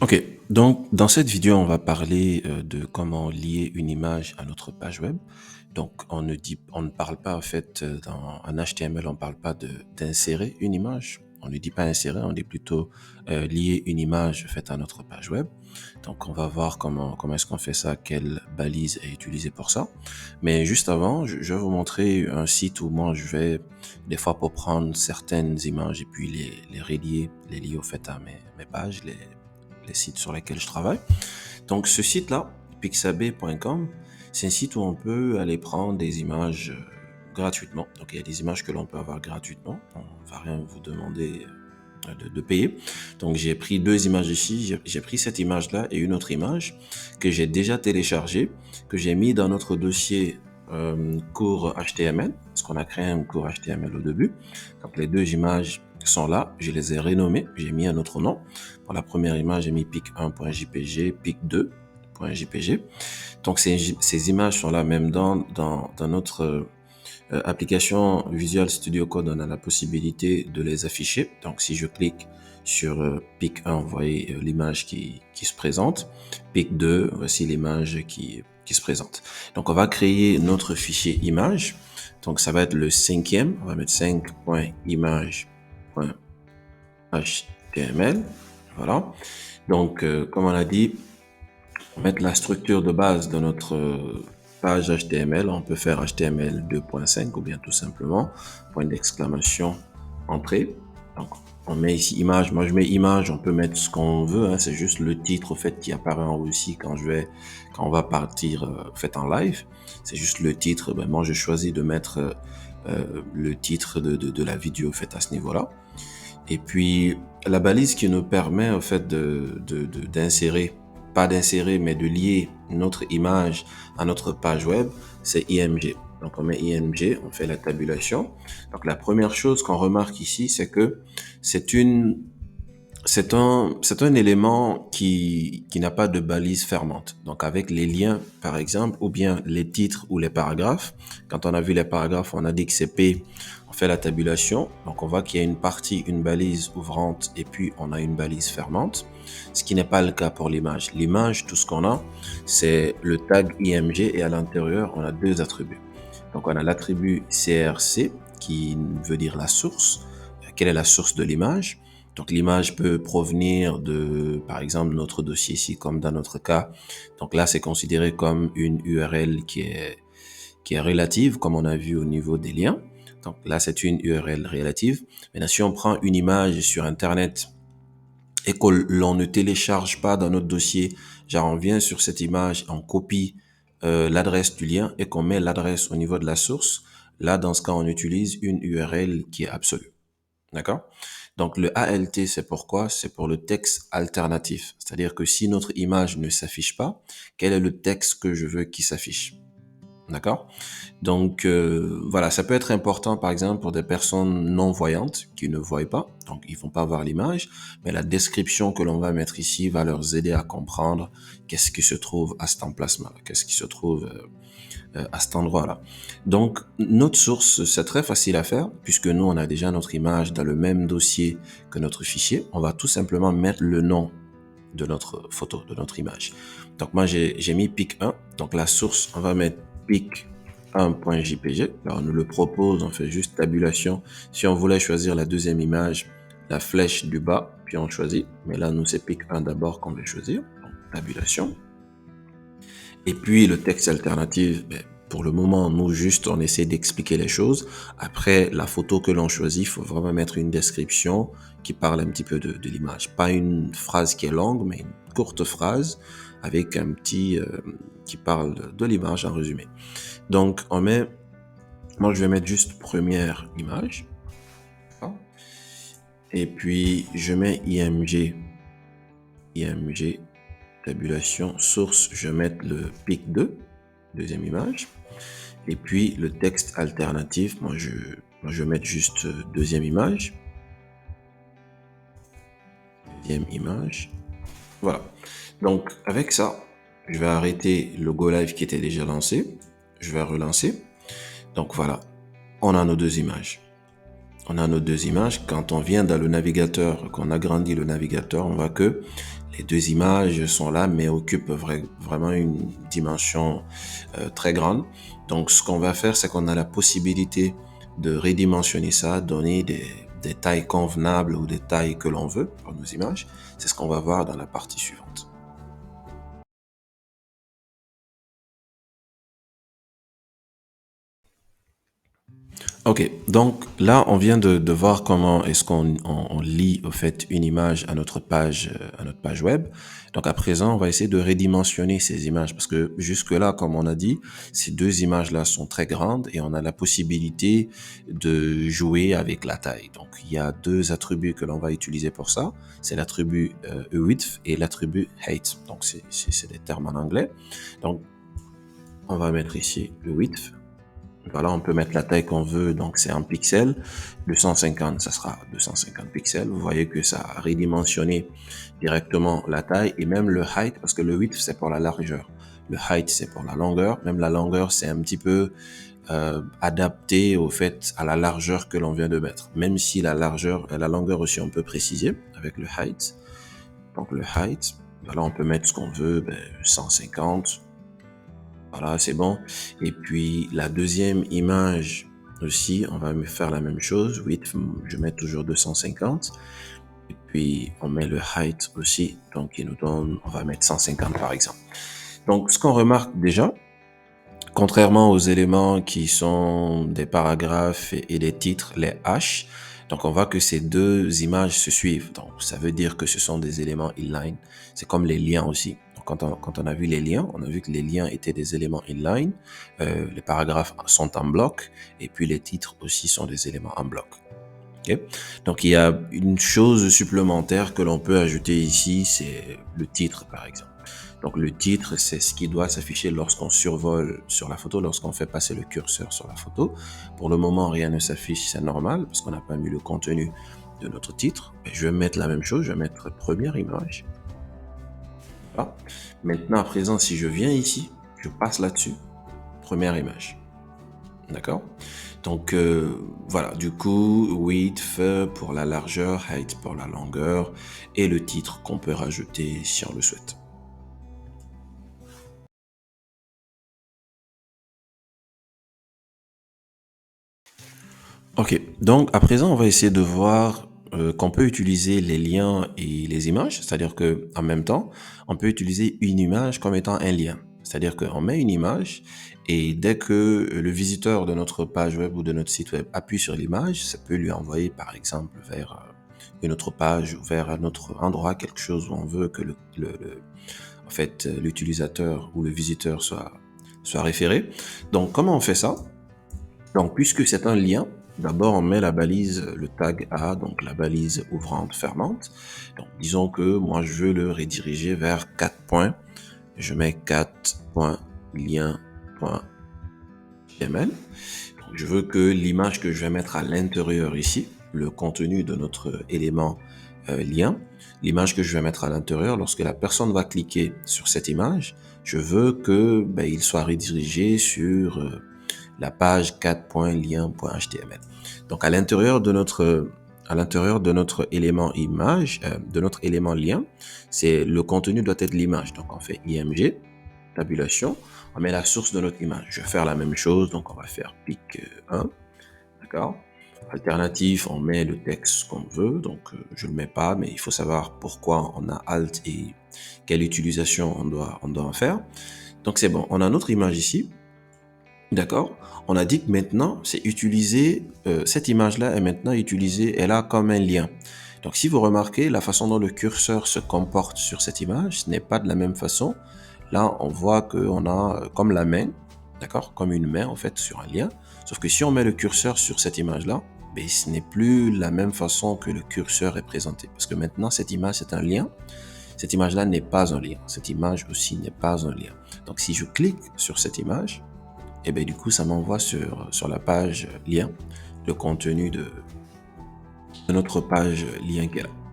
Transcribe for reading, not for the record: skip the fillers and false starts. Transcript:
Ok, donc dans cette vidéo, on va parler de comment lier une image à notre page web. Donc on ne parle pas en fait dans un HTML, on parle pas d'insérer une image. On ne dit pas insérer, on dit plutôt lier une image faite à notre page web. Donc on va voir comment est-ce qu'on fait ça, quelle balise est utilisée pour ça. Mais juste avant, je vais vous montrer un site où moi je vais des fois pour prendre certaines images et puis les relier, les lier au fait à mes pages, les sites sur lesquels je travaille. Donc ce site-là, pixabay.com, c'est un site où on peut aller prendre des images gratuitement. Donc il y a des images que l'on peut avoir gratuitement. On va rien vous demander de payer. Donc j'ai pris deux images ici. J'ai pris cette image-là et une autre image que j'ai déjà téléchargée, que j'ai mis dans notre dossier cours HTML, parce qu'on a créé un cours HTML au début. Donc les deux images sont là, je les ai renommées, j'ai mis un autre nom. Pour la première image, j'ai mis pic1.jpg, pic2.jpg. Donc ces images sont là même dans notre application Visual Studio Code, on a la possibilité de les afficher. Donc si je clique sur pic 1, vous voyez l'image qui se présente. Pic 2, voici l'image qui se présente. Donc on va créer notre fichier image. Donc ça va être le cinquième. On va mettre 5.image.html. Voilà. Donc comme on a dit, on va mettre la structure de base de notre page HTML. On peut faire HTML 2.5 ou bien tout simplement point d'exclamation entrée. Donc on met ici image. Moi je mets image. On peut mettre ce qu'on veut. Hein. C'est juste le titre au fait qui apparaît en haut ici quand on va partir fait en live. C'est juste le titre. Ben, moi je choisis de mettre le titre de la vidéo faite à ce niveau-là. Et puis la balise qui nous permet en fait d'insérer, pas d'insérer, mais de lier notre image à notre page web, c'est IMG. Donc on met IMG, on fait la tabulation. Donc la première chose qu'on remarque ici, c'est que c'est un élément qui n'a pas de balise fermante. Donc avec les liens, par exemple, ou bien les titres ou les paragraphes, quand on a vu les paragraphes, on a dit que c'est P, on fait la tabulation. Donc on voit qu'il y a une partie, une balise ouvrante et puis on a une balise fermante, ce qui n'est pas le cas pour l'image. L'image, tout ce qu'on a, c'est le tag IMG et à l'intérieur, on a deux attributs. Donc on a l'attribut CRC qui veut dire la source. Quelle est la source de l'image? Donc l'image peut provenir de, par exemple, notre dossier ici, comme dans notre cas. Donc là, c'est considéré comme une URL qui est relative, comme on a vu au niveau des liens. Donc là, c'est une URL relative. Maintenant, si on prend une image sur Internet et que l'on ne télécharge pas dans notre dossier, genre on vient sur cette image, on copie l'adresse du lien et qu'on met l'adresse au niveau de la source, là, dans ce cas, on utilise une URL qui est absolue. D'accord? Donc le ALT, c'est pourquoi? C'est pour le texte alternatif. C'est-à-dire que si notre image ne s'affiche pas, quel est le texte que je veux qu'il s'affiche? D'accord? Donc voilà, ça peut être important par exemple pour des personnes non-voyantes qui ne voient pas, donc ils vont pas voir l'image, mais la description que l'on va mettre ici va leur aider à comprendre qu'est-ce qui se trouve à cet emplacement-là, qu'est-ce qui se trouve à cet endroit-là. Donc, notre source, c'est très facile à faire puisque nous, on a déjà notre image dans le même dossier que notre fichier. On va tout simplement mettre le nom de notre photo, de notre image. Donc, moi, j'ai mis pic 1. Donc, la source, on va mettre pic 1.jpg. Là, on nous le propose, on fait juste tabulation. Si on voulait choisir la deuxième image, la flèche du bas, puis on choisit. Mais là, nous, c'est pic 1 d'abord qu'on veut choisir. Donc, tabulation. Et puis le texte alternatif, ben, pour le moment, nous juste, on essaie d'expliquer les choses. Après, la photo que l'on choisit, il faut vraiment mettre une description qui parle un petit peu de l'image. Pas une phrase qui est longue, mais une courte phrase avec un petit qui parle de l'image en résumé. Donc, moi je vais mettre juste première image. Et puis, je mets IMG, tabulation, source, je vais mettre le pic 2, deuxième image. Et puis le texte alternatif, moi je vais mettre juste deuxième image. Deuxième image. Voilà. Donc avec ça, je vais arrêter le Go Live qui était déjà lancé. Je vais relancer. Donc voilà, on a nos deux images. on a nos deux images. Quand on vient dans le navigateur, qu'on agrandit le navigateur, on voit que les deux images sont là, mais occupent vraiment une dimension très grande. Donc, ce qu'on va faire, c'est qu'on a la possibilité de redimensionner ça, donner des tailles convenables ou des tailles que l'on veut pour nos images. C'est ce qu'on va voir dans la partie suivante. Ok, donc là, on vient de voir comment est-ce qu'on lit au fait une image à notre page web. Donc à présent, on va essayer de redimensionner ces images parce que jusque-là, comme on a dit, ces deux images-là sont très grandes et on a la possibilité de jouer avec la taille. Donc il y a deux attributs que l'on va utiliser pour ça. C'est l'attribut width et l'attribut height. Donc c'est des termes en anglais. Donc on va mettre ici le width. Voilà, on peut mettre la taille qu'on veut, donc c'est en pixels. 250, ça sera 250 pixels. Vous voyez que ça a redimensionné directement la taille et même le height, parce que le width, c'est pour la largeur. Le height, c'est pour la longueur. Même la longueur, c'est un petit peu adapté au fait à la largeur que l'on vient de mettre. Même si la largeur et la longueur aussi, on peut préciser avec le height. Donc le height, voilà, on peut mettre ce qu'on veut, 150. Voilà, c'est bon. Et puis la deuxième image aussi, on va faire la même chose. Width, je mets toujours 250. Et puis on met le height aussi. Donc il nous donne, on va mettre 150 par exemple. Donc ce qu'on remarque déjà, contrairement aux éléments qui sont des paragraphes et des titres, les H, donc on voit que ces deux images se suivent. Donc ça veut dire que ce sont des éléments inline. C'est comme les liens aussi. Donc, quand on a vu les liens, on a vu que les liens étaient des éléments inline. Les paragraphes sont en bloc et puis les titres aussi sont des éléments en bloc. Okay? Donc il y a une chose supplémentaire que l'on peut ajouter ici, c'est le titre par exemple. Donc le titre, c'est ce qui doit s'afficher lorsqu'on survole sur la photo, lorsqu'on fait passer le curseur sur la photo. Pour le moment, rien ne s'affiche, c'est normal parce qu'on n'a pas mis le contenu de notre titre. Et je vais mettre la même chose, je vais mettre première image. Voilà. Maintenant, à présent, si je viens ici, je passe là-dessus, première image. D'accord? Donc voilà, du coup, width pour la largeur, height pour la longueur et le titre qu'on peut rajouter si on le souhaite. Ok, donc à présent, on va essayer de voir qu'on peut utiliser les liens et les images, c'est-à-dire que en même temps, on peut utiliser une image comme étant un lien. C'est-à-dire qu'on met une image et dès que le visiteur de notre page web ou de notre site web appuie sur l'image, ça peut lui envoyer par exemple vers une autre page ou vers un autre endroit, quelque chose où on veut que en fait, l'utilisateur ou le visiteur soit référé. Donc comment on fait ça? Donc, puisque c'est un lien, d'abord on met la balise, le tag A, donc la balise ouvrante fermante. Donc, disons que moi je veux le rediriger vers 4 points. Je mets 4.lien.html. Donc, je veux que l'image que je vais mettre à l'intérieur ici, le contenu de notre élément lien, l'image que je vais mettre à l'intérieur, lorsque la personne va cliquer sur cette image, je veux que il soit redirigé sur la page 4.lien.html. Donc à l'intérieur de notre élément image, de notre élément lien, c'est le contenu doit être l'image. Donc on fait img, tabulation, on met la source de notre image. Je vais faire la même chose, donc on va faire pic 1, d'accord. Alternatif, on met le texte qu'on veut, donc je le mets pas, mais il faut savoir pourquoi on a Alt et quelle utilisation on doit en faire. Donc c'est bon, on a notre image ici, d'accord. On a dit que maintenant, c'est utilisé, cette image-là est maintenant utilisée, elle a comme un lien. Donc si vous remarquez, la façon dont le curseur se comporte sur cette image, ce n'est pas de la même façon. Là, on voit qu'on a comme la main, d'accord, comme une main en fait sur un lien. Sauf que si on met le curseur sur cette image-là, ce n'est plus la même façon que le curseur est présenté. Parce que maintenant, cette image, c'est un lien. Cette image-là n'est pas un lien. Cette image aussi n'est pas un lien. Donc si je clique sur cette image, et bien du coup, ça m'envoie sur la page lien le contenu de notre page lien qu'elle a.